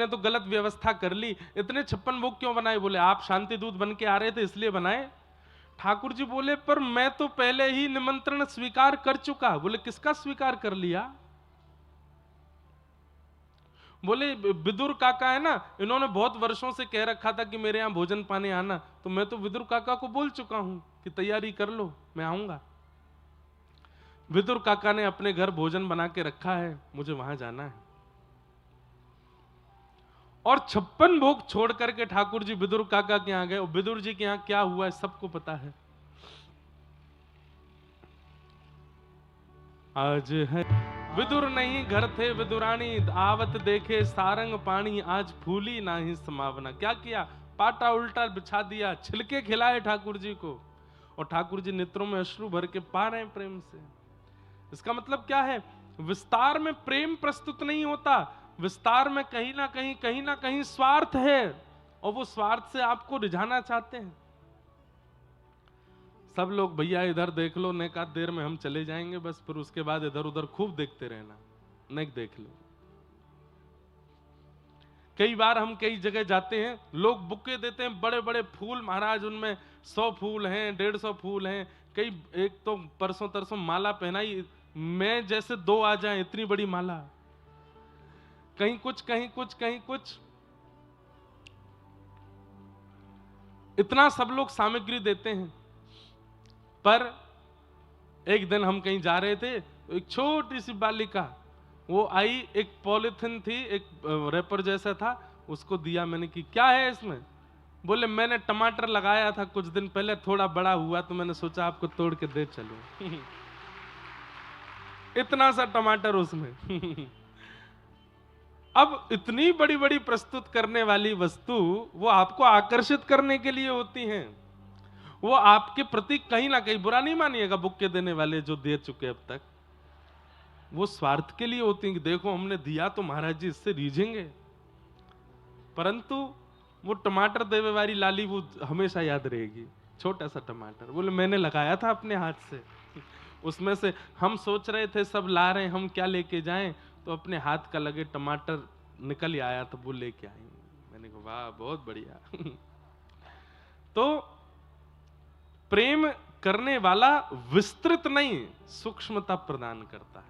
ने तो गलत व्यवस्था कर ली, इतने 56 भोग क्यों बनाए? बोले आप शांति दूत बन के आ रहे थे इसलिए बनाए। ठाकुर जी बोले पर मैं तो पहले ही निमंत्रण स्वीकार कर चुका। बोले किसका स्वीकार कर लिया? बोले विदुर काका है ना, इन्होंने बहुत वर्षों से कह रखा था कि मेरे यहां भोजन पाने आना, तो मैं तो विदुर काका को बोल चुका हूं कि तैयारी कर लो, मैं आऊंगा। विदुर काका ने अपने घर भोजन बना के रखा है, मुझे वहां जाना है। और 56 भोग छोड़ करके ठाकुर जी विदुर काका के यहां गए। और विदुर जी के यहां क्या हुआ है सबको पता है। आज है विदुर नहीं घर थे विदुरानी, आवत देखे सारंग पानी, आज फूली नाही समावना। क्या किया? पाटा उल्टा बिछा दिया, छिलके खिलाए ठाकुर जी को, और ठाकुर जी नेत्रों में अश्रु भर के पा रहे हैं प्रेम से। इसका मतलब क्या है? विस्तार में प्रेम प्रस्तुत नहीं होता, विस्तार में कहीं ना कहीं स्वार्थ है, और वो स्वार्थ से आपको रिझाना चाहते हैं। सब लोग भैया इधर देख लो, ने का देर में हम चले जाएंगे बस, फिर उसके बाद इधर उधर खूब देखते रहना, नेक देख लो। कई बार हम कई जगह जाते हैं, लोग बुके देते हैं बड़े बड़े फूल, महाराज उनमें 100 फूल हैं, 150 फूल हैं। कई एक तो परसों तरसों माला पहनाई, मैं जैसे 2 आ जाए इतनी बड़ी माला, कहीं कुछ कहीं कुछ कहीं कुछ, इतना सब लोग सामग्री देते हैं। पर एक दिन हम कहीं जा रहे थे, एक छोटी सी बालिका वो आई, एक पॉलिथिन थी, एक रैपर जैसा था, उसको दिया मैंने कि क्या है इसमें? बोले मैंने टमाटर लगाया था कुछ दिन पहले, थोड़ा बड़ा हुआ तो मैंने सोचा आपको तोड़ के दे चलूं। इतना सा टमाटर उसमें। अब इतनी बड़ी बड़ी प्रस्तुत करने वाली वस्तु वो आपको आकर्षित करने के लिए होती हैं, वो आपके प्रति कहीं ना कहीं, बुरा नहीं मानिएगा बुक्के देने वाले जो दे चुके अब तक, वो स्वार्थ के लिए होती हैं कि देखो हमने दिया तो महाराज जी इससे रीझेंगे। परंतु वो टमाटर देवे वाली लाली वो हमेशा याद रहेगी, छोटा सा टमाटर, बोले मैंने लगाया था अपने हाथ से। उसमें से हम सोच रहे थे सब ला रहे हैं, हम क्या लेके जाएं, तो अपने हाथ का लगे टमाटर निकल ही आया तो वो लेके आई। मैंने कहा वाह बहुत बढ़िया। तो प्रेम करने वाला विस्तृत नहीं, सूक्ष्मता प्रदान करता है।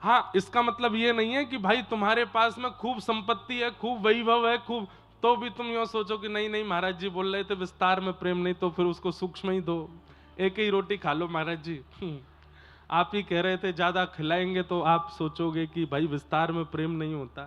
हाँ, इसका मतलब ये नहीं है कि भाई तुम्हारे पास में खूब संपत्ति है, खूब वैभव है, खूब, तो भी तुम यूं सोचो कि नहीं नहीं महाराज जी बोल रहे थे विस्तार में प्रेम नहीं, तो फिर उसको सूक्ष्म ही दो, एक ही रोटी खा लो महाराज जी। आप ही कह रहे थे ज्यादा खिलाएंगे तो आप सोचोगे कि भाई विस्तार में प्रेम नहीं होता।